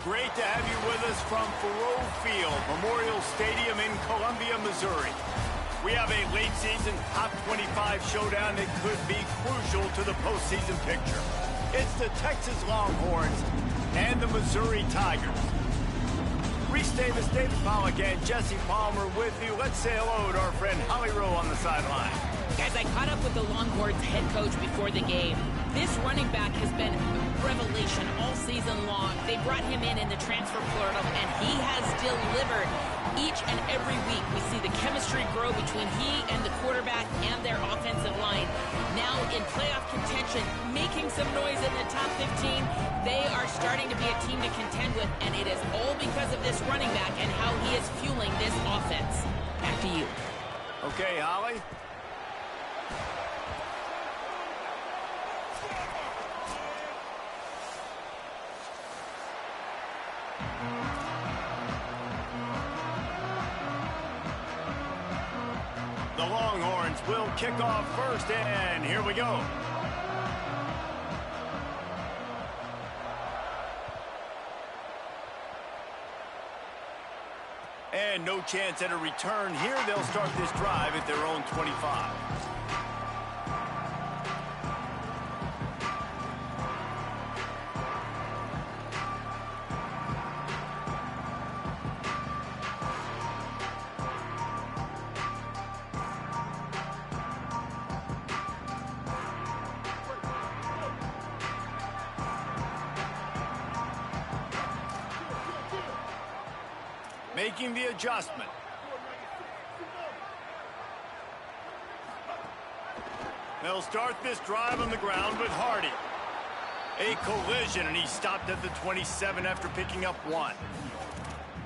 great to have you with us from Faroe Field, Memorial Stadium in Columbia, Missouri. We have a late-season top 25 showdown that could be crucial to the postseason picture. It's the Texas Longhorns and the Missouri Tigers. Reese Davis, David Pollack, and Jesse Palmer with you. Let's say hello to our friend Holly Rowe on the sideline. Guys, I caught up with the Longhorns head coach before the game. This running back has been a revelation all season long. They brought him in the transfer portal, and he has delivered each and every week. We see the chemistry grow between he and the quarterback and their offensive line. Now in playoff contention, making some noise in the top 15, they are starting to be a team to contend with, and it is all because of this running back and how he is fueling this offense. Back to you. Okay, Holly. The Longhorns will kick off first, and here we go. And no chance at a return here. They'll start this drive at their own 25. Making the adjustment. They'll start this drive on the ground with Hardy. A collision, and he stopped at the 27 after picking up 1.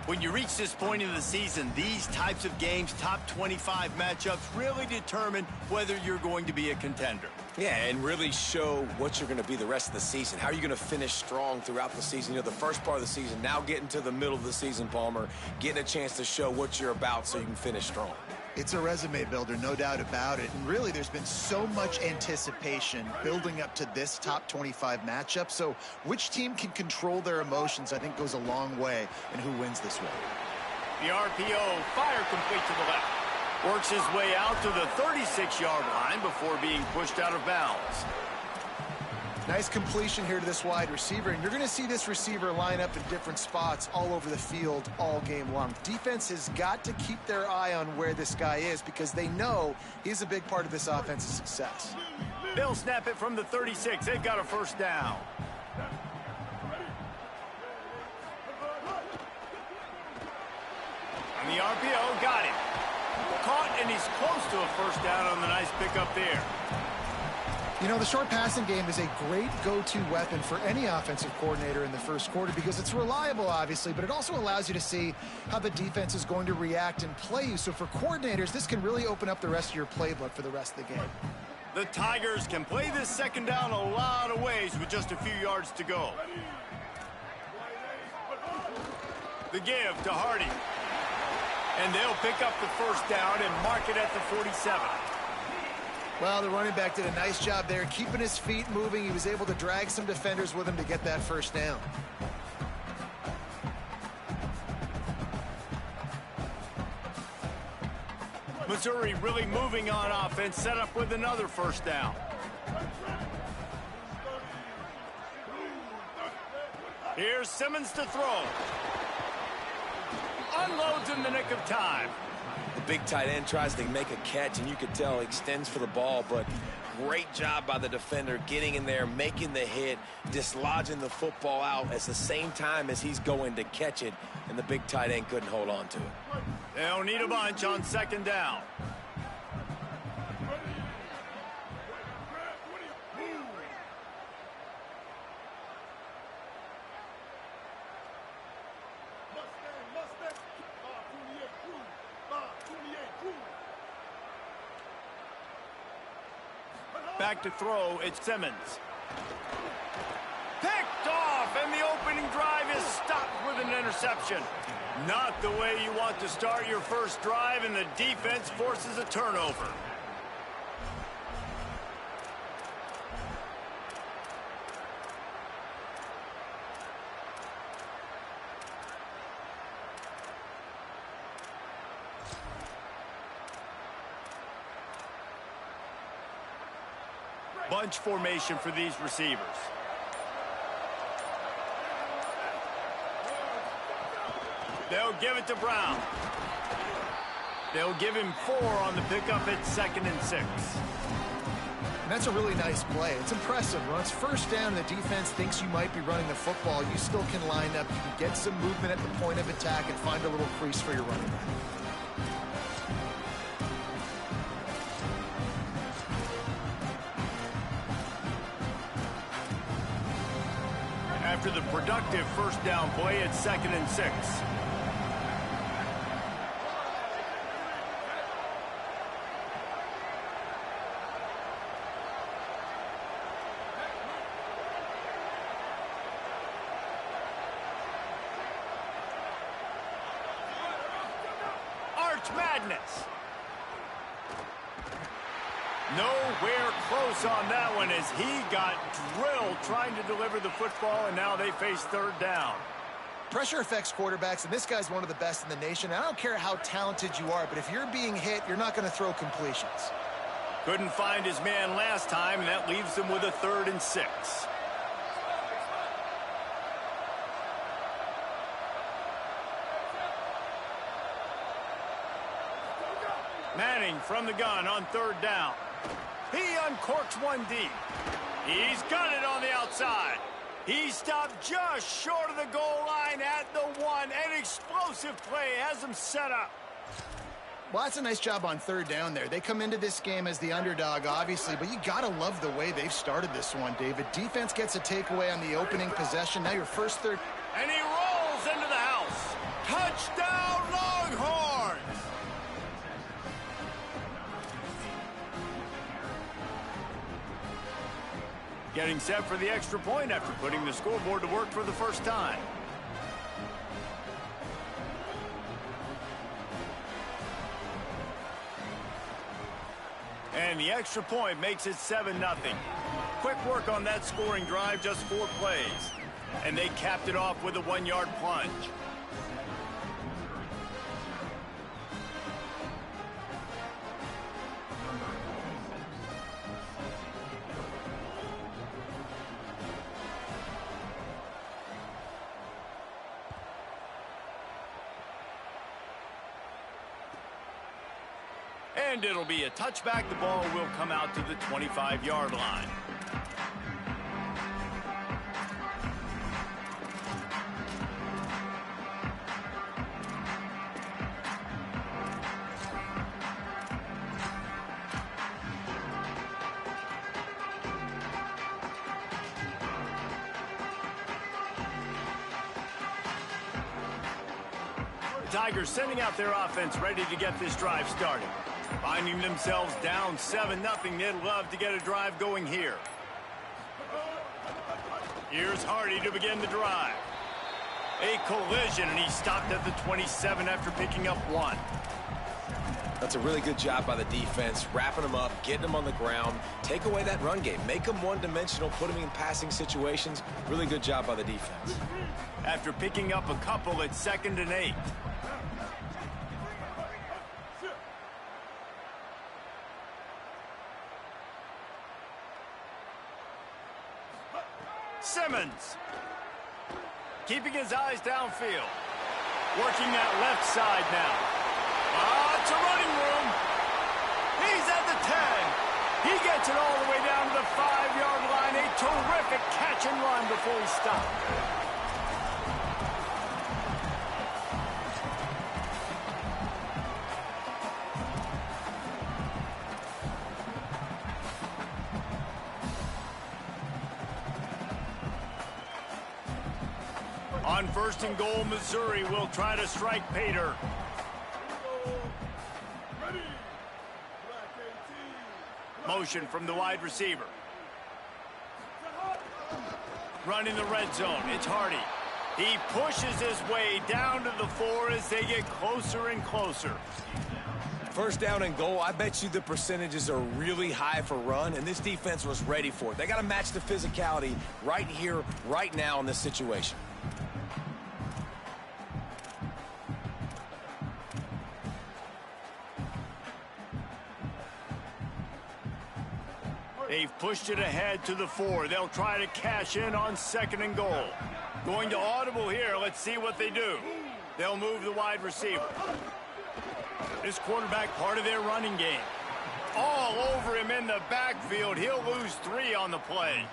When you reach this point in the season, these types of games, top 25 matchups, really determine whether you're going to be a contender. Yeah, and really show what you're going to be the rest of the season. How are you going to finish strong throughout the season? You know, the first part of the season, now getting to the middle of the season, Palmer, getting a chance to show what you're about so you can finish strong. It's a resume builder, no doubt about it. And really, there's been so much anticipation building up to this top 25 matchup. So which team can control their emotions, I think, goes a long way in who wins this one. The RPO, fire complete to the left. Works his way out to the 36-yard line before being pushed out of bounds. Nice completion here to this wide receiver, and you're going to see this receiver line up in different spots all over the field all game long. Defense has got to keep their eye on where this guy is because they know he's a big part of this offense's success. They'll snap it from the 36. They've got a first down. On the RPO, got it. Caught, and he's close to a first down on the nice pickup there. You know, the short passing game is a great go-to weapon for any offensive coordinator in the first quarter because it's reliable, obviously, but it also allows you to see how the defense is going to react and play you. So for coordinators, this can really open up the rest of your playbook for the rest of the game. The Tigers can play this second down a lot of ways with just a few yards to go. The give to Hardy. And they'll pick up the first down and mark it at the 47. Well, the running back did a nice job there, keeping his feet moving. He was able to drag some defenders with him to get that first down. Missouri really moving on offense, set up with another first down. Here's Simmons to throw. Unloads in the nick of time. The big tight end tries to make a catch, and you could tell he extends for the ball, but great job by the defender getting in there, making the hit, dislodging the football out at the same time as he's going to catch it, and the big tight end couldn't hold on to it. They'll need a bunch on second down. Back to throw, it's Simmons. Picked off, and the opening drive is stopped with an interception. Not the way you want to start your first drive, and the defense forces a turnover. Bunch formation for these receivers. They'll give it to Brown. They'll give him 4 on the pickup at 2nd and 6. And that's a really nice play. It's impressive. When it's first down and the defense thinks you might be running the football, you still can line up. You can get some movement at the point of attack and find a little crease for your running back. After the productive first down play at 2nd and 6. Madness. Nowhere close on that one as he got drilled trying to deliver the football, and now they face 3rd down. Pressure affects quarterbacks, and this guy's one of the best in the nation. I don't care how talented you are, but if you're being hit, you're not going to throw completions. Couldn't find his man last time, and that leaves him with a 3rd and 6. Manning from the gun on 3rd down. He uncorks one deep. He's got it on the outside. He stopped just short of the goal line at the 1. An explosive play has him set up. Well, that's a nice job on 3rd down there. They come into this game as the underdog, obviously, but you got to love the way they've started this one, David. Defense gets a takeaway on the opening possession. Now your first 3rd. And he rolls into the house. Touchdown, Longhorns! Getting set for the extra point after putting the scoreboard to work for the first time. And the extra point makes it 7-0. Quick work on that scoring drive, just 4 plays. And they capped it off with a 1-yard plunge. And it'll be a touchback. The ball will come out to the 25-yard line. The Tigers sending out their offense ready to get this drive started. Finding themselves down 7-0, they'd love to get a drive going here. Here's Hardy to begin the drive. A collision, and he stopped at the 27 after picking up 1. That's a really good job by the defense, wrapping them up, getting them on the ground, take away that run game, make them one-dimensional, put them in passing situations. Really good job by the defense. After picking up a couple at 2nd and 8. Simmons, keeping his eyes downfield, working that left side now. It's a running room. He's at the 10. He gets it all the way down to the 5-yard line. A terrific catch and run before he stopped. On 1st and goal, Missori will try to strike Pater. Motion from the wide receiver. Run in the red zone. It's Hardy. He pushes his way down to the 4 as they get closer and closer. 1st down and goal, I bet you the percentages are really high for run, and this defense was ready for it. They got to match the physicality right here, right now in this situation. They've pushed it ahead to the 4. They'll try to cash in on 2nd and goal. Going to audible here. Let's see what they do. They'll move the wide receiver. This quarterback, part of their running game. All over him in the backfield. He'll lose 3 on the play.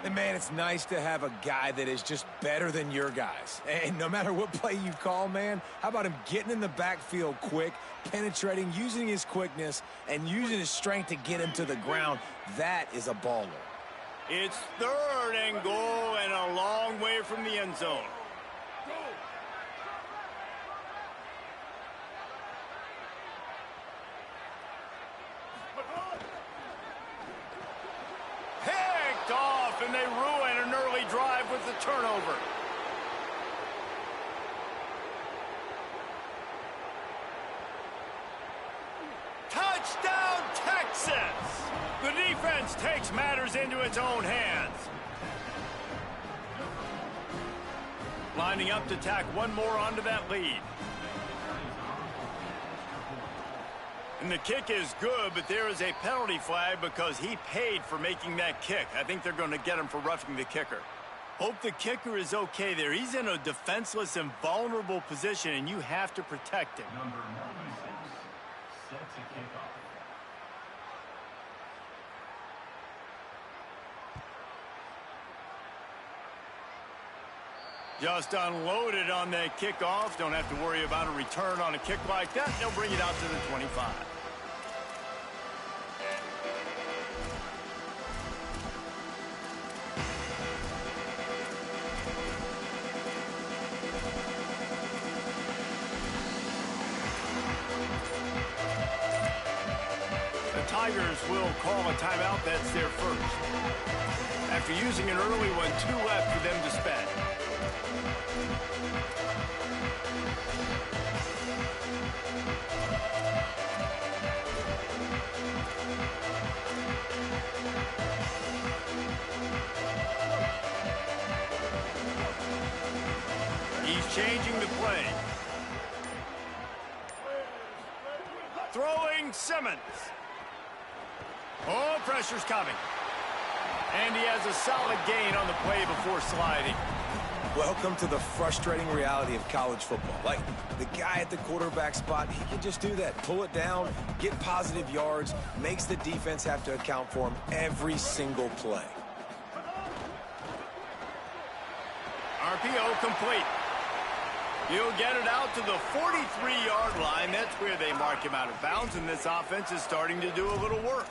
And, man, it's nice to have a guy that is just better than your guys. And no matter what play you call, man, how about him getting in the backfield quick, penetrating, using his quickness, and using his strength to get him to the ground? That is a baller. It's 3rd and goal and a long way from the end zone. Picked off, and they ruin an early drive with the turnover. Touchdown, Texas! The defense takes matters into its own hands. Lining up to tack one more onto that lead. And the kick is good, but there is a penalty flag because he paid for making that kick. I think they're going to get him for roughing the kicker. Hope the kicker is okay there. He's in a defenseless and vulnerable position, and you have to protect him. Number 96, set to kick off. Just unloaded on that kickoff. Don't have to worry about a return on a kick like that. They'll bring it out to the 25. The Tigers will call a timeout. That's their first. After using an early one, 2 left for them to spend. He's changing the play. Throwing Simmons. Oh, pressure's coming. And he has a solid gain on the play before sliding. Welcome to the frustrating reality of college football. Like, the guy at the quarterback spot, he can just do that. Pull it down, get positive yards, makes the defense have to account for him every single play. RPO complete. He'll get it out to the 43-yard line. That's where they mark him out of bounds, and this offense is starting to do a little work.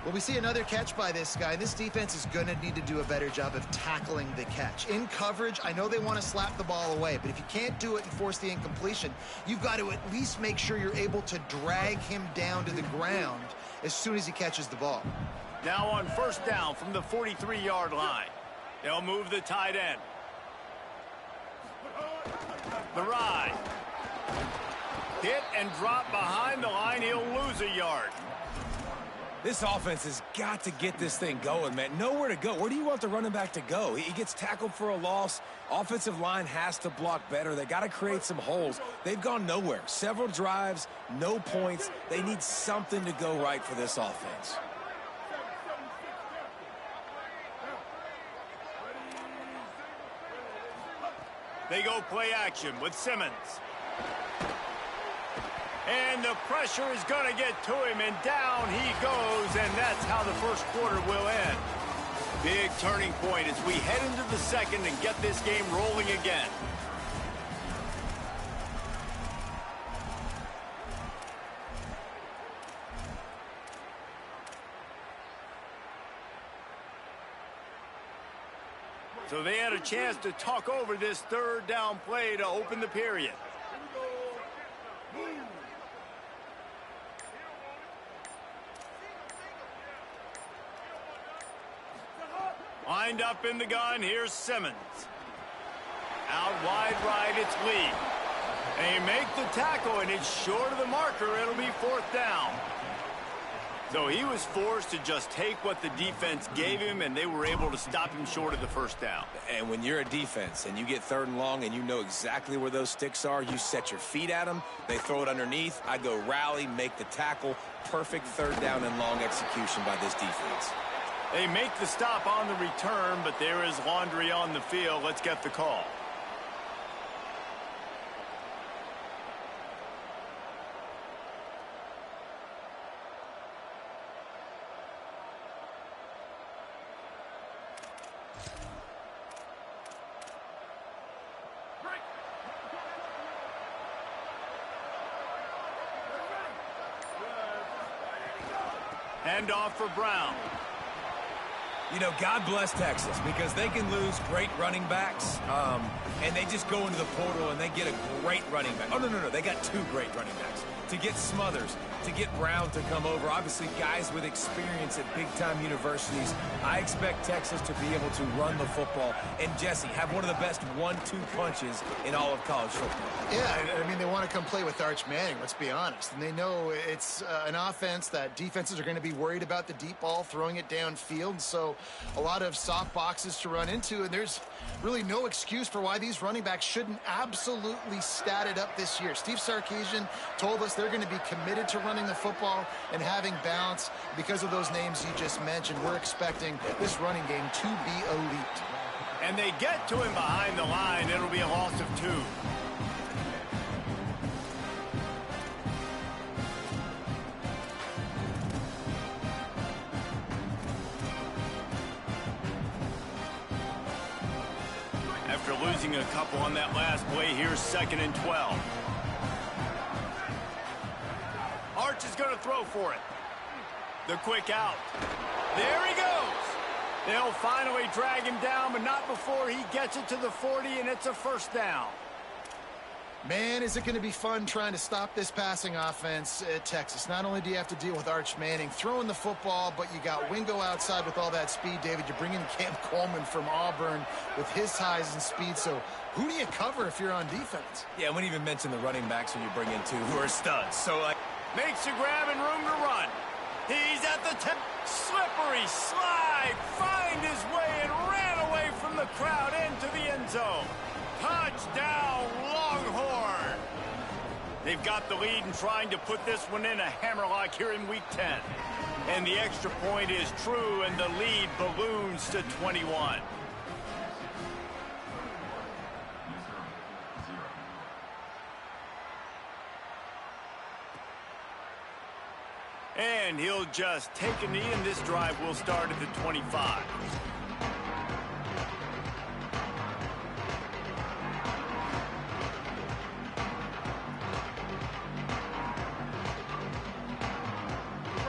Well, we see another catch by this guy. This defense is going to need to do a better job of tackling the catch. In coverage, I know they want to slap the ball away, but if you can't do it and force the incompletion, you've got to at least make sure you're able to drag him down to the ground as soon as he catches the ball. Now on 1st down from the 43-yard line. They'll move the tight end. The ride. Hit and drop behind the line. He'll lose a yard. This offense has got to get this thing going, man. Nowhere to go. Where do you want the running back to go? He gets tackled for a loss. Offensive line has to block better. They got to create some holes. They've gone nowhere. Several drives, no points. They need something to go right for this offense. They go play action with Simmons. And the pressure is going to get to him, and down he goes, and that's how the first quarter will end. Big turning point as we head into the second and get this game rolling again. So they had a chance to talk over this 3rd down play to open the period. Lined up in the gun, here's Simmons. Out wide right, it's Lee. They make the tackle, and it's short of the marker. It'll be 4th down. So he was forced to just take what the defense gave him, and they were able to stop him short of the first down. And when you're a defense and you get 3rd and long and you know exactly where those sticks are, you set your feet at them, they throw it underneath, I go rally, make the tackle. Perfect 3rd down and long execution by this defense. They make the stop on the return, but there is laundry on the field. Let's get the call. Handoff for Brown. You know, God bless Texas, because they can lose great running backs, and they just go into the portal and they get a great running back. Oh, no, they got 2 great running backs. To get Smothers, to get Brown to come over, obviously guys with experience at big-time universities. I expect Texas to be able to run the football and, Jesse, have one of the best 1-2 punches in all of college football. Yeah, I mean, they want to come play with Arch Manning, let's be honest. And they know it's an offense that defenses are going to be worried about the deep ball, throwing it downfield. So a lot of soft boxes to run into, and there's really no excuse for why these running backs shouldn't absolutely stat it up this year. Steve Sarkisian told us they're going to be committed to running the football and having balance. Because of those names you just mentioned, we're expecting this running game to be elite. And they get to him behind the line. It'll be a loss of 2. After losing a couple on that last play, here's 2nd and 12. Arch is going to throw for it. The quick out. There he goes. They'll finally drag him down, but not before he gets it to the 40, and it's a 1st down. Man, is it going to be fun trying to stop this passing offense at Texas. Not only do you have to deal with Arch Manning throwing the football, but you got Wingo outside with all that speed, David. You bring in Cam Coleman from Auburn with his size and speed. So who do you cover if you're on defense? Yeah, we didn't even mention the running backs who you bring in, too, who are studs. So, Makes a grab and room to run. He's at the 10. Slippery slide. Find his way and ran away from the crowd into the end zone. Touchdown, Longhorn. They've got the lead and trying to put this one in a hammerlock here in Week 10. And the extra point is true, and the lead balloons to 21. And he'll just take a knee, and this drive will start at the 25.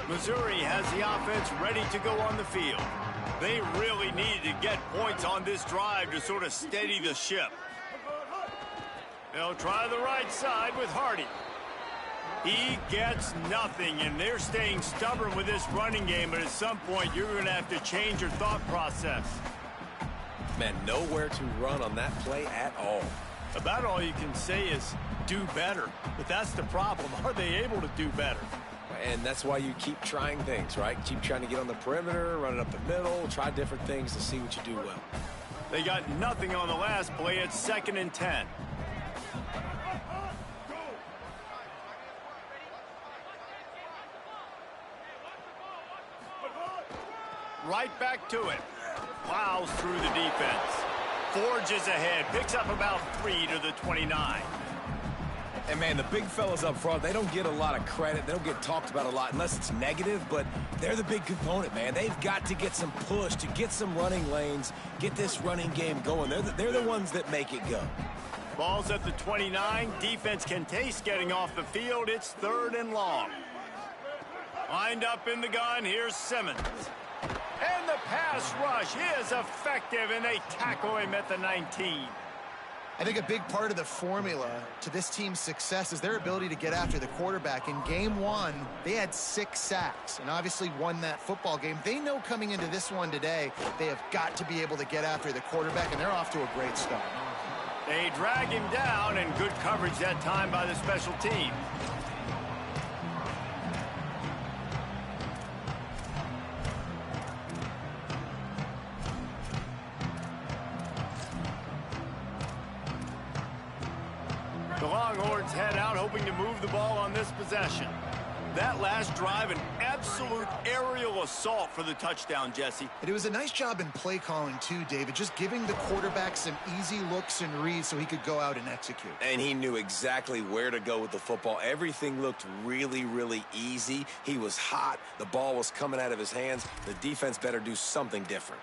Missori has the offense ready to go on the field. They really needed to get points on this drive to sort of steady the ship. They'll try the right side with Hardy. He gets nothing, and they're staying stubborn with this running game, but at some point you're going to have to change your thought process. man, nowhere to run on that play at all. About all you can say is do better, but that's the problem. Are they able to do better? And that's why you keep trying things, right? Keep trying to get on the perimeter, run it up the middle, try different things to see what you do well. They got nothing on the last play. It's 2nd and 10. Right back to it. Plows through the defense. Forges ahead. Picks up about 3 to the 29. And, man, the big fellas up front, they don't get a lot of credit. They don't get talked about a lot unless it's negative, but they're the big component, man. They've got to get some push, to get some running lanes, get this running game going. They're the ones that make it go. Ball's at the 29. Defense can taste getting off the field. It's 3rd and long. Lined up in the gun. Here's Simmons. And the pass rush is effective, and they tackle him at the 19. I think a big part of the formula to this team's success is their ability to get after the quarterback. In game 1, they had 6 sacks and obviously won that football game. They know coming into this one today, they have got to be able to get after the quarterback, and they're off to a great start. They drag him down, and good coverage that time by the special team. The Longhorns head out, hoping to move the ball on this possession. That last drive, an absolute aerial assault for the touchdown, Jesse. It was a nice job in play calling too, David, just giving the quarterback some easy looks and reads so he could go out and execute. And he knew exactly where to go with the football. Everything looked really, really easy. He was hot. The ball was coming out of his hands. The defense better do something different.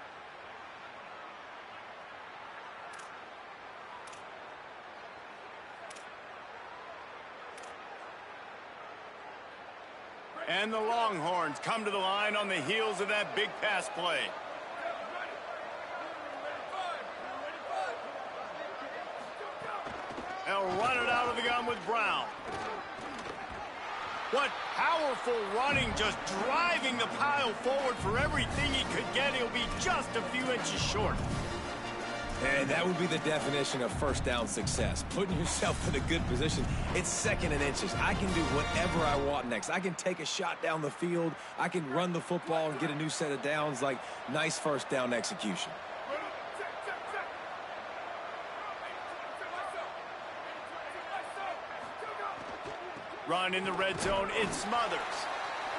And the Longhorns come to the line on the heels of that big pass play. They'll run it out of the gun with Brown. What powerful running, just driving the pile forward for everything he could get. He'll be just a few inches short. And that would be the definition of first down success. Putting yourself in a good position. It's second and inches. I can do whatever I want next. I can take a shot down the field. I can run the football and get a new set of downs. Like, nice first down execution. Run in the red zone, it smothers.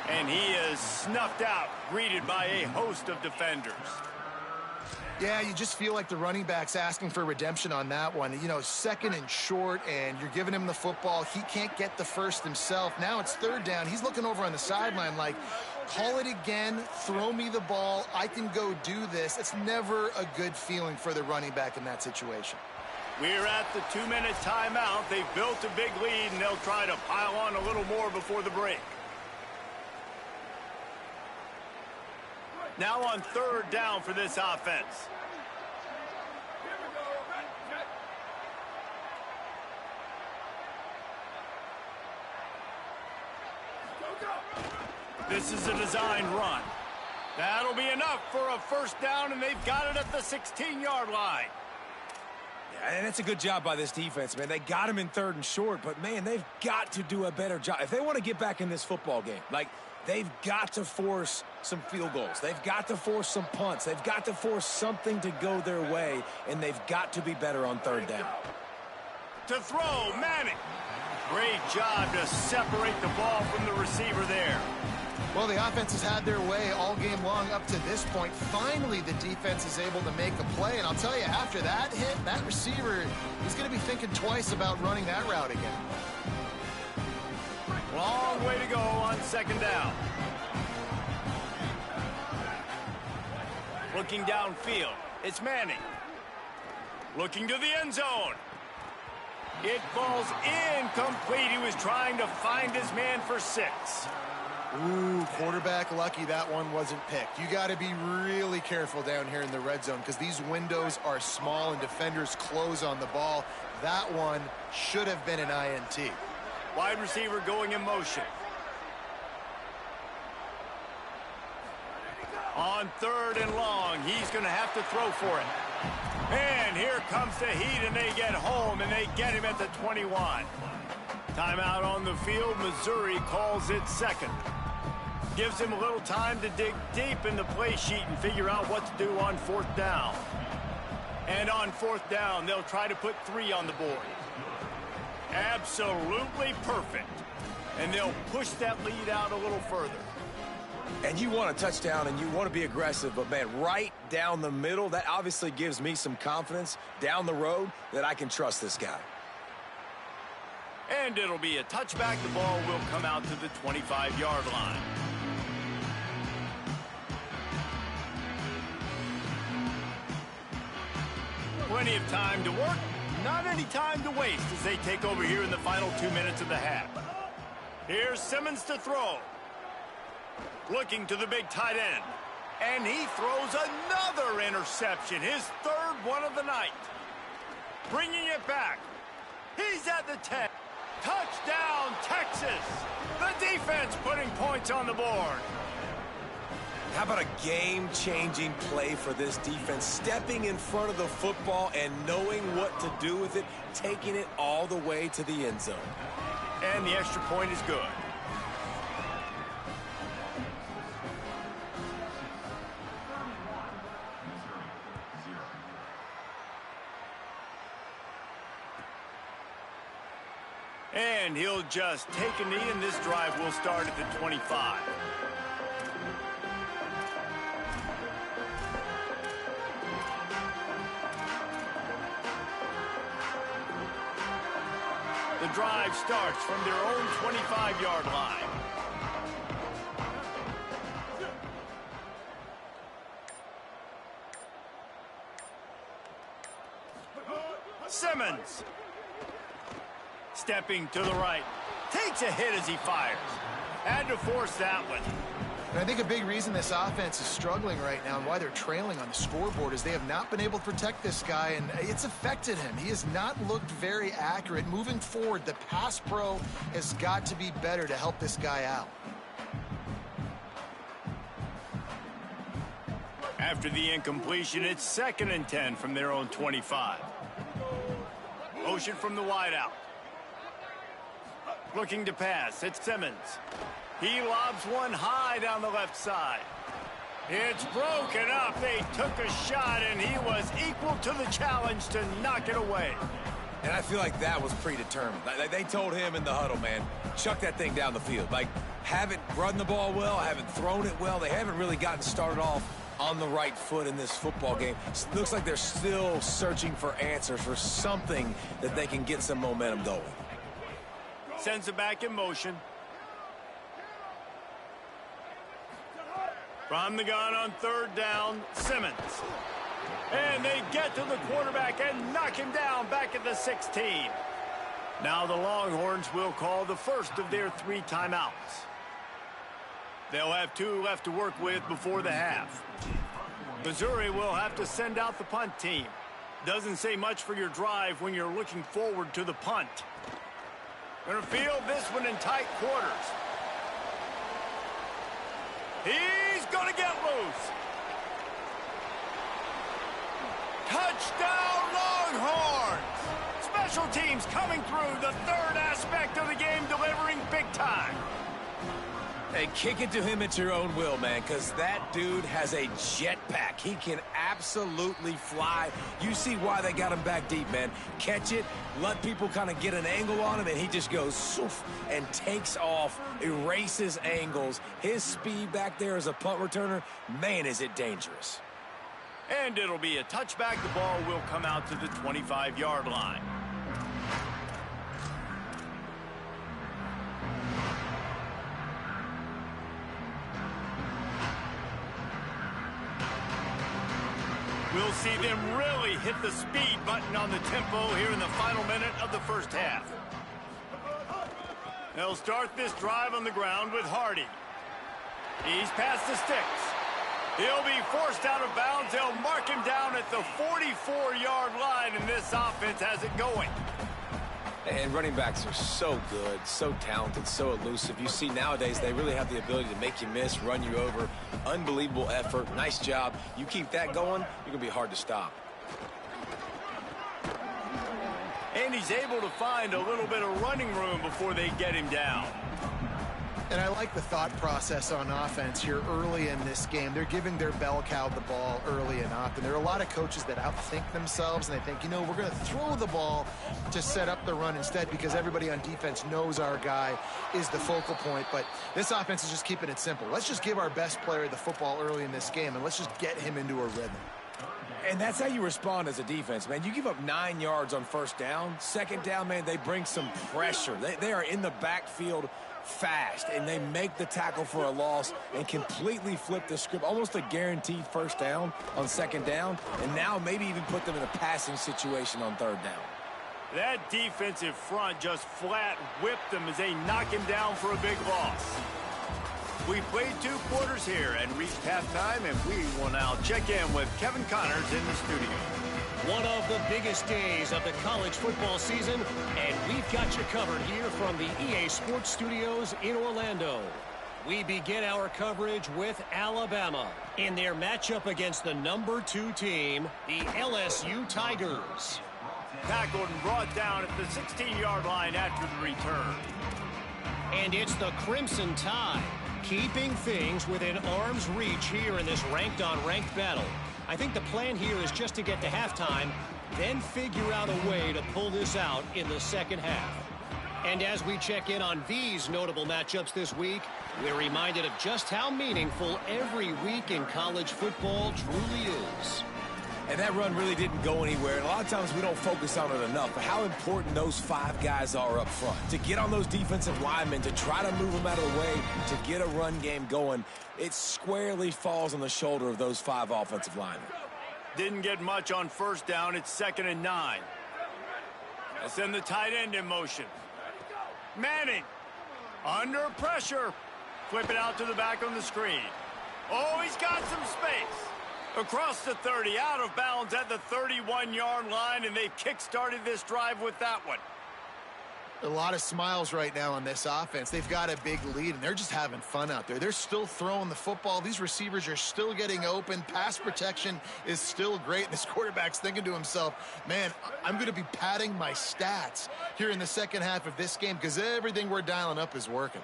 And he is snuffed out, greeted by a host of defenders. Yeah, you just feel like the running back's asking for redemption on that one. You know, second and short, and you're giving him the football. He can't get the first himself. Now it's third down. He's looking over on the sideline like, call it again, throw me the ball, I can go do this. It's never a good feeling for the running back in that situation. We're at the 2-minute timeout. They've built a big lead, and they'll try to pile on a little more before the break. Now on third down for this offense. This is a designed run. That'll be enough for a first down, and they've got it at the 16-yard line. Yeah, and it's a good job by this defense, man. They got him in third and short, but, man, they've got to do a better job. If they want to get back in this football game, like, they've got to force some field goals. They've got to force some punts. They've got to force something to go their way, and they've got to be better on third down. To throw, Manning. Great job to separate the ball from the receiver there. Well, the offense has had their way all game long up to this point. Finally, the defense is able to make a play, and I'll tell you, after that hit, that receiver, he's going to be thinking twice about running that route again. Long way to go on second down. Looking downfield, it's Manning. Looking to the end zone. It falls incomplete. He was trying to find his man for 6. Ooh, quarterback lucky that one wasn't picked. You got to be really careful down here in the red zone because these windows are small and defenders close on the ball. That one should have been an INT. Wide receiver going in motion. On third and long, he's going to have to throw for it. And here comes the heat, and they get home, and they get him at the 21. Timeout on the field. Missori calls it second. Gives him a little time to dig deep in the play sheet and figure out what to do on fourth down. And on fourth down, they'll try to put 3 on the board. Absolutely perfect. And they'll push that lead out a little further. And you want a touchdown and you want to be aggressive, but, man, right down the middle, that obviously gives me some confidence down the road that I can trust this guy. And it'll be a touchback. The ball will come out to the 25-yard line. Plenty of time to work, not any time to waste as they take over here in the final 2 minutes of the half. Here's Simmons to throw. Looking to the big tight end. And he throws another interception, his third one of the night. Bringing it back. He's at the 10. Touchdown, Texas. The defense putting points on the board. How about a game-changing play for this defense? Stepping in front of the football and knowing what to do with it, taking it all the way to the end zone. And the extra point is good. And he'll just take a knee, and this drive will start at the 25. The drive starts from their own 25-yard line. Simmons. Stepping to the right. Takes a hit as he fires. Had to force that one. And I think a big reason this offense is struggling right now and why they're trailing on the scoreboard is they have not been able to protect this guy, and it's affected him. He has not looked very accurate. Moving forward, the pass pro has got to be better to help this guy out. After the incompletion, it's 2nd and 10 from their own 25. Motion from the wideout. Looking to pass, it's Simmons. He lobs one high down the left side. It's broken up. They took a shot, and he was equal to the challenge to knock it away. And I feel like that was predetermined. They told him in the huddle, man, chuck that thing down the field. Like, haven't run the ball well, haven't thrown it well. They haven't really gotten started off on the right foot in this football game. It looks like they're still searching for answers, for something that they can get some momentum going. Sends it back in motion. From the gun on 3rd down, Simmons. And they get to the quarterback and knock him down back at the 16. Now the Longhorns will call the first of their 3 timeouts. They'll have 2 left to work with before the half. Missouri will have to send out the punt team. Doesn't say much for your drive when you're looking forward to the punt. Gonna field this one in tight quarters. He's gonna get loose. Touchdown, Longhorns! Special teams coming through, the 3rd aspect of the game, delivering big time. Hey, kick it to him at your own will, man, because that dude has a jetpack. He can absolutely fly. You see why they got him back deep, man. Catch it, let people kind of get an angle on him, and he just goes soof and takes off, erases angles. His speed back there as a punt returner, man, is it dangerous. And it'll be a touchback. The ball will come out to the 25-yard line. We'll see them really hit the speed button on the tempo here in the final minute of the first half. They'll start this drive on the ground with Hardy. He's past the sticks. He'll be forced out of bounds. They'll mark him down at the 44-yard line, and this offense has it going. And running backs are so good, so talented, so elusive. You see nowadays they really have the ability to make you miss, run you over. Unbelievable effort. Nice job. You keep that going, you're going to be hard to stop. And he's able to find a little bit of running room before they get him down. And I like the thought process on offense here early in this game. They're giving their bell cow the ball early and often. There are a lot of coaches that outthink themselves, and they think, you know, we're going to throw the ball to set up the run instead because everybody on defense knows our guy is the focal point. But this offense is just keeping it simple. Let's just give our best player the football early in this game, and let's just get him into a rhythm. And that's how you respond as a defense, man. You give up 9 yards on 1st down. 2nd down, man, they bring some pressure. They are in the backfield fast, and they make the tackle for a loss and completely flip the script. Almost a guaranteed 1st down on 2nd down, and now maybe even put them in a passing situation on 3rd down. That defensive front just flat whipped them as they knock him down for a big loss. We played 2 quarters here and reached halftime, and we will now check in with Kevin Connors in the studio. One of the biggest days of the college football season, and we've got you covered here from the EA Sports Studios in Orlando. We begin our coverage with Alabama in their matchup against the number 2 team, the LSU Tigers. Tackled and brought down at the 16-yard line after the return. And it's the Crimson Tide, keeping things within arm's reach here in this ranked-on-ranked battle. I think the plan here is just to get to halftime, then figure out a way to pull this out in the second half. And as we check in on these notable matchups this week, we're reminded of just how meaningful every week in college football truly is. And that run really didn't go anywhere. And a lot of times we don't focus on it enough, but how important those 5 guys are up front. To get on those defensive linemen, to try to move them out of the way, to get a run game going, it squarely falls on the shoulder of those 5 offensive linemen. Didn't get much on first down. It's 2nd and 9. Let's send the tight end in motion. Manning, under pressure. Flip it out to the back on the screen. Oh, he's got some space. Across the 30, out of bounds at the 31-yard line, and they've kick-started this drive with that one. A lot of smiles right now on this offense. They've got a big lead, and they're just having fun out there. They're still throwing the football. These receivers are still getting open. Pass protection is still great. This quarterback's thinking to himself, man, I'm going to be padding my stats here in the second half of this game because everything we're dialing up is working.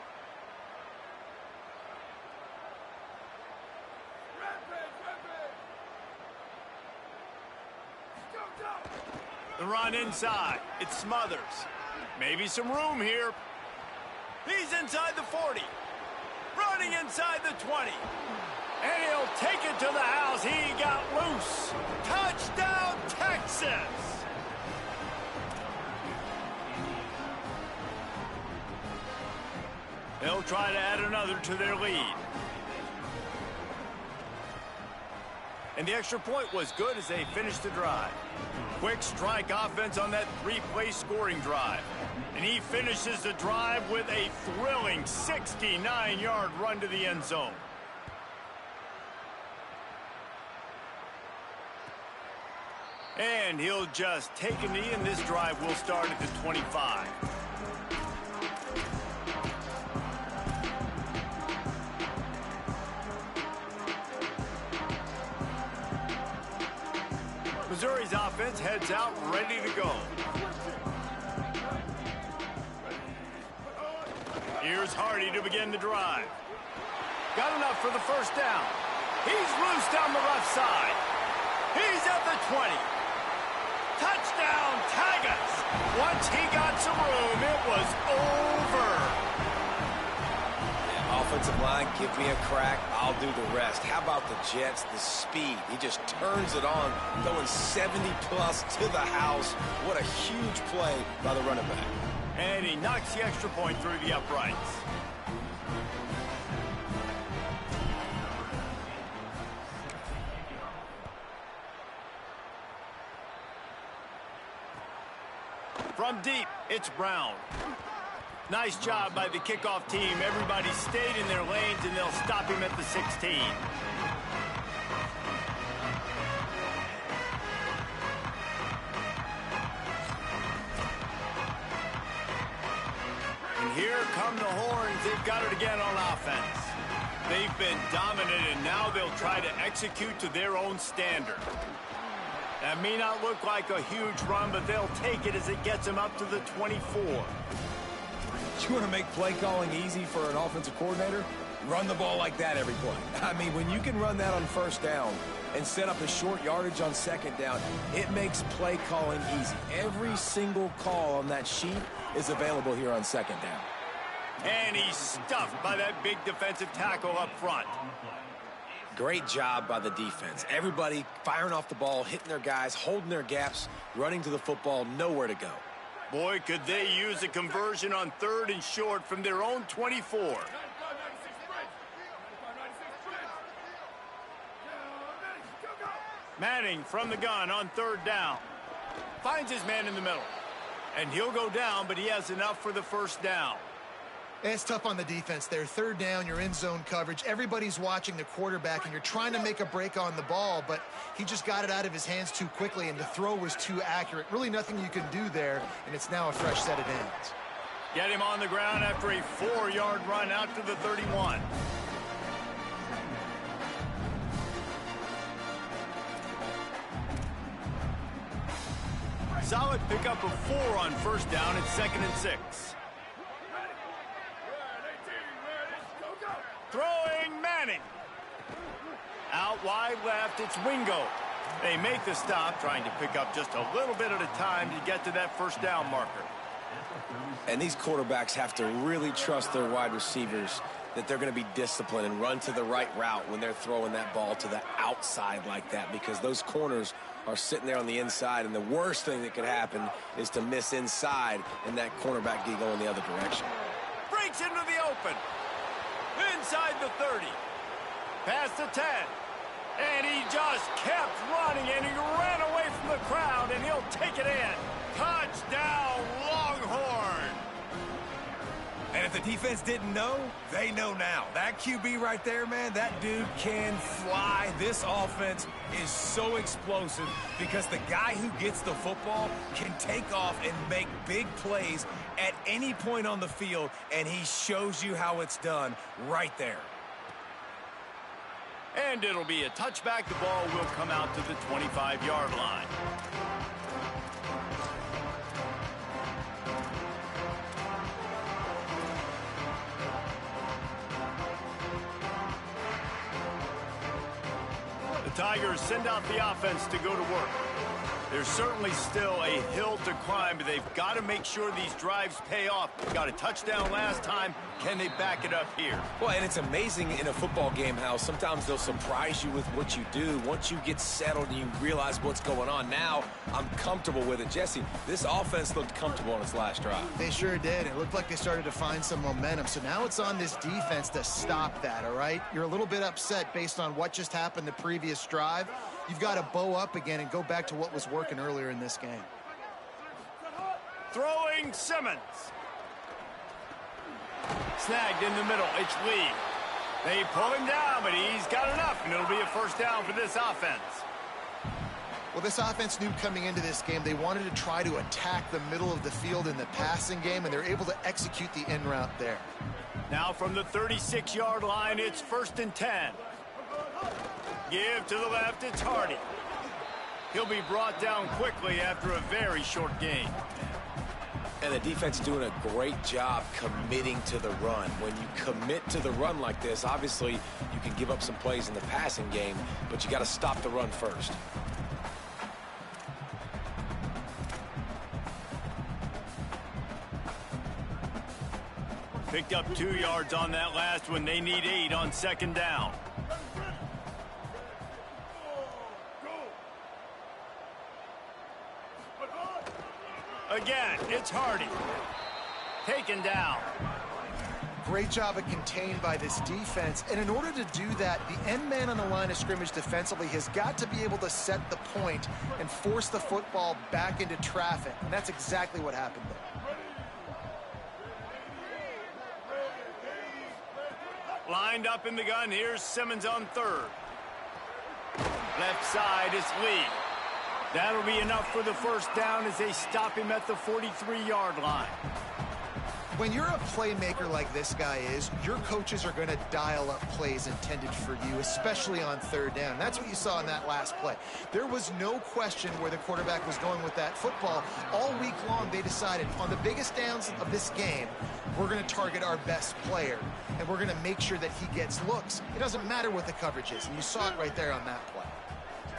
The run inside. It smothers. Maybe some room here. He's inside the 40. Running inside the 20. And he'll take it to the house. He got loose. Touchdown, Texas! They'll try to add another to their lead. And the extra point was good as they finished the drive. Quick strike offense on that 3-play scoring drive. And he finishes the drive with a thrilling 69-yard run to the end zone. And he'll just take a knee, and this drive will start at the 25. Missouri's offense heads out ready to go. Here's Hardy to begin the drive. Got enough for the first down. He's loose down the left side. He's at the 20. Touchdown, Tigers. Once he got some room, it was over. Offensive line, give me a crack, I'll do the rest. How about the Jets, the speed? He just turns it on, going 70-plus to the house. What a huge play by the running back. And he knocks the extra point through the uprights. From deep, it's Brown. Nice job by the kickoff team. Everybody stayed in their lanes, and they'll stop him at the 16. And here come the horns. They've got it again on offense. They've been dominant, and now they'll try to execute to their own standard. That may not look like a huge run, but they'll take it as it gets them up to the 24. You want to make play calling easy for an offensive coordinator? Run the ball like that every play. I mean, when you can run that on first down and set up a short yardage on second down, it makes play calling easy. Every single call on that sheet is available here on second down. And he's stuffed by that big defensive tackle up front. Great job by the defense. Everybody firing off the ball, hitting their guys, holding their gaps, running to the football, nowhere to go. Boy, could they use a conversion on 3rd and short from their own 24. Manning from the gun on 3rd down. Finds his man in the middle. And he'll go down, but he has enough for the first down. It's tough on the defense there. 3rd down, you're in zone coverage. Everybody's watching the quarterback, and you're trying to make a break on the ball, but he just got it out of his hands too quickly, and the throw was too accurate. Really nothing you can do there, and it's now a fresh set of downs. Get him on the ground after a 4-yard run out to the 31. Solid pickup of 4 on first down. It's 2nd and 6. Throwing Manning. Out wide left, it's Wingo. They make the stop, trying to pick up just a little bit at a time to get to that first down marker. And these quarterbacks have to really trust their wide receivers that they're going to be disciplined and run to the right route when they're throwing that ball to the outside like that, because those corners are sitting there on the inside, and the worst thing that could happen is to miss inside and that cornerback be going the other direction. Breaks into the open. Inside the 30. Past the 10. And he just kept running, and he ran away from the crowd, and he'll take it in. Touchdown, Longhorn! And if the defense didn't know, they know now. That QB right there, man, that dude can fly. This offense is so explosive because the guy who gets the football can take off and make big plays at any point on the field, and he shows you how it's done right there. And it'll be a touchback. The ball will come out to the 25-yard line. The Tigers send out the offense to go to work. There's certainly still a hill to climb, but they've got to make sure these drives pay off. Got a touchdown last time. Can they back it up here? Well, and it's amazing in a football game how sometimes they'll surprise you with what you do. Once you get settled and you realize what's going on, now I'm comfortable with it. Jesse, this offense looked comfortable on its last drive. They sure did. It looked like they started to find some momentum. So now it's on this defense to stop that, all right? You're a little bit upset based on what just happened the previous drive. You've got to bow up again and go back to what was working earlier in this game. Throwing Simmons. Snagged in the middle. It's Lee. They pull him down, but he's got enough, and it'll be a first down for this offense. Well, this offense knew coming into this game they wanted to try to attack the middle of the field in the passing game, and they're able to execute the in route there. Now from the 36-yard line, it's 1st and 10. Give to the left, it's Hardy. He'll be brought down quickly after a very short gain. And the defense doing a great job committing to the run. When you commit to the run like this, obviously you can give up some plays in the passing game, but you got to stop the run first. Picked up 2 yards on that last one. They need 8 on 2nd down. Again, it's Hardy. Taken down. Great job of contained by this defense. And in order to do that, the end man on the line of scrimmage defensively has got to be able to set the point and force the football back into traffic. And that's exactly what happened there. Lined up in the gun. Here's Simmons on 3rd. Left side is Lee. That'll be enough for the first down as they stop him at the 43-yard line. When you're a playmaker like this guy is, your coaches are going to dial up plays intended for you, especially on 3rd down. That's what you saw in that last play. There was no question where the quarterback was going with that football. All week long, they decided on the biggest downs of this game, we're going to target our best player, and we're going to make sure that he gets looks. It doesn't matter what the coverage is, and you saw it right there on that play.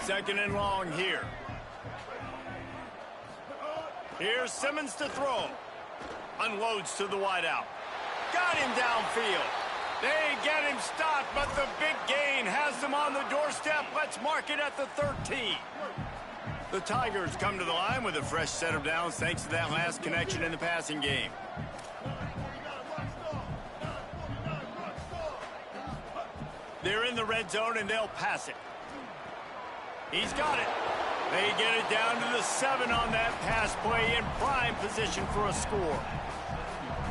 2nd and long here. Here's Simmons to throw. Unloads to the wideout. Got him downfield. They get him stopped, but the big gain has them on the doorstep. Let's mark it at the 13. The Tigers come to the line with a fresh set of downs thanks to that last connection in the passing game. They're in the red zone, and they'll pass it. He's got it. They get it down to the 7 on that pass play in prime position for a score.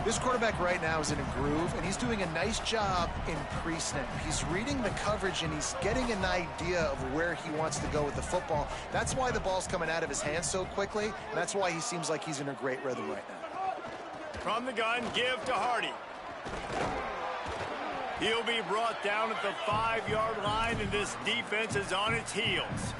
This quarterback right now is in a groove, and he's doing a nice job in pre-snap. He's reading the coverage, and he's getting an idea of where he wants to go with the football. That's why the ball's coming out of his hands so quickly, and that's why he seems like he's in a great rhythm right now. From the gun, give to Hardy. He'll be brought down at the 5-yard line, and this defense is on its heels.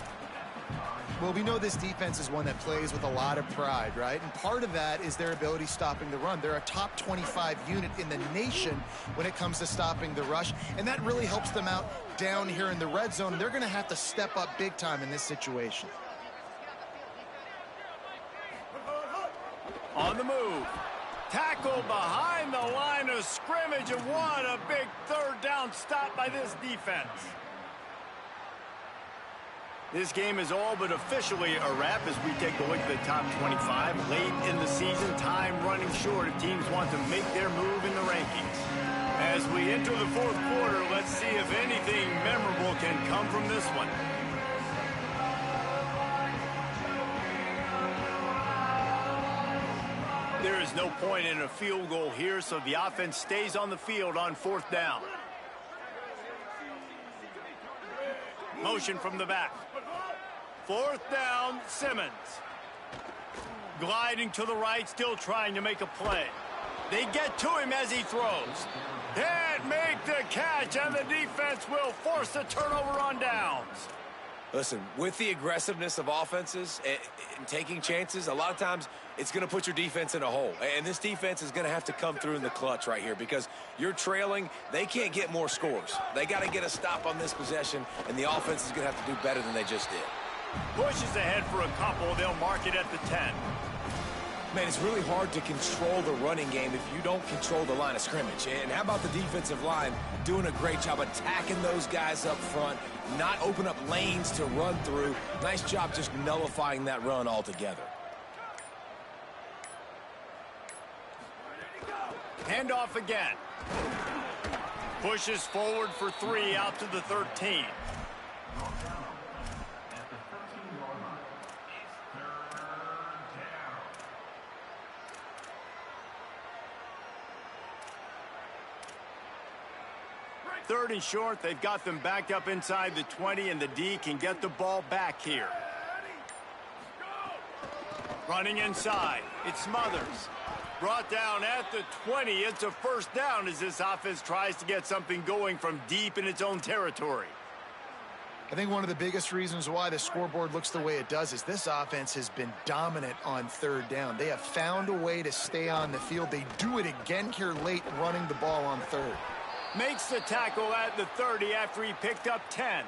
Well, we know this defense is one that plays with a lot of pride, right? And part of that is their ability stopping the run. They're a top 25 unit in the nation when it comes to stopping the rush, and that really helps them out down here in the red zone. They're going to have to step up big time in this situation. On the move. Tackle behind the line of scrimmage, and what a big third down stop by this defense. This game is all but officially a wrap as we take a look at the top 25. Late in the season, time running short if teams want to make their move in the rankings. As we enter the fourth quarter, let's see if anything memorable can come from this one. There is no point in a field goal here, so the offense stays on the field on fourth down. Motion from the back. Fourth down, Simmons. Gliding to the right, still trying to make a play. They get to him as he throws. Can't make the catch, and the defense will force a turnover on downs. Listen, with the aggressiveness of offenses and taking chances, a lot of times it's going to put your defense in a hole. And this defense is going to have to come through in the clutch right here because you're trailing. They can't get more scores. They got to get a stop on this possession, and the offense is going to have to do better than they just did. Pushes ahead for a couple. They'll mark it at the 10. Man, it's really hard to control the running game if you don't control the line of scrimmage. And how about the defensive line doing a great job attacking those guys up front, not open up lanes to run through. Nice job just nullifying that run altogether. Handoff again. Pushes forward for 3 out to the 13. Third and short, they've got them backed up inside the 20, and the D can get the ball back here. Running inside, it's Smothers. Brought down at the 20, it's a first down as this offense tries to get something going from deep in its own territory. I think one of the biggest reasons why the scoreboard looks the way it does is this offense has been dominant on third down. They have found a way to stay on the field. They do it again here late, running the ball on third. Makes the tackle at the 30 after he picked up 10.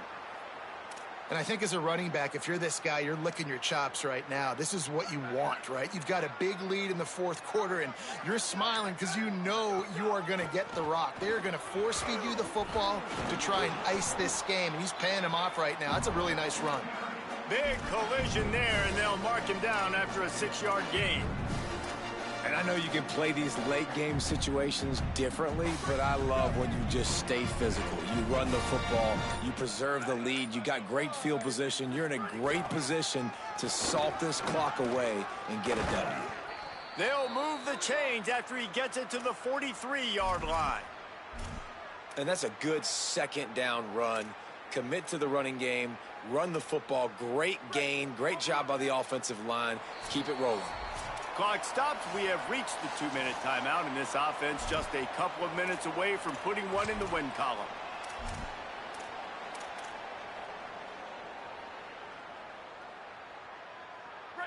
And I think as a running back, if you're this guy, you're licking your chops right now. This is what you want, right? You've got a big lead in the fourth quarter, and you're smiling because you know you are going to get the rock. They're going to force feed you the football to try and ice this game, and he's paying him off right now. That's a really nice run. Big collision there, and they'll mark him down after a 6-yard gain. And I know you can play these late-game situations differently, but I love when you just stay physical. You run the football, you preserve the lead, you got great field position, you're in a great position to salt this clock away and get a W. They'll move the chains after he gets it to the 43-yard line. And that's a good second down run. Commit to the running game, run the football, great gain, great job by the offensive line. Keep it rolling. Clock stops. We have reached the 2-minute timeout, and this offense just a couple of minutes away from putting one in the win column.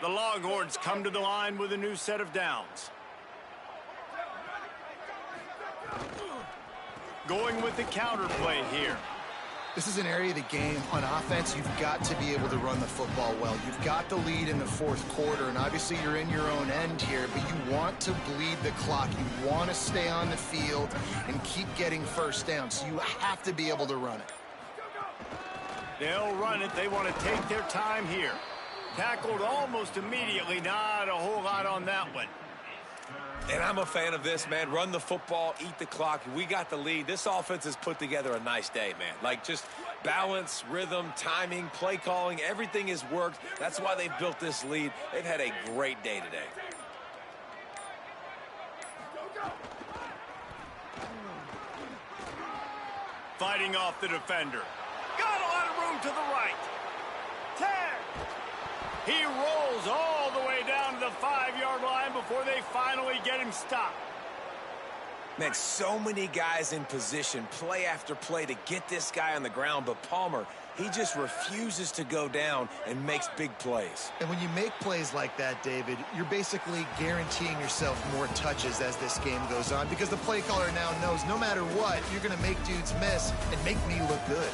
The Longhorns come to the line with a new set of downs. Going with the counter play here. This is an area of the game on offense you've got to be able to run the football well. You've got the lead in the fourth quarter, and obviously you're in your own end here, but you want to bleed the clock. You want to stay on the field and keep getting first down, so you have to be able to run it. They'll run it. They want to take their time here. Tackled almost immediately. Not a whole lot on that one. And I'm a fan of this, man. Run the football, eat the clock. We got the lead. This offense has put together a nice day, man. Like, just balance, rhythm, timing, play calling, everything has worked. That's why they've built this lead. They've had a great day today. Fighting off the defender. Got a lot of room to the right. 10. He rolls all the way down to the 5-yard line before they finally get him stopped. Man, so many guys in position, play after play to get this guy on the ground, but Palmer, he just refuses to go down and makes big plays. And when you make plays like that, David, you're basically guaranteeing yourself more touches as this game goes on because the play caller now knows no matter what, you're going to make dudes miss and make me look good.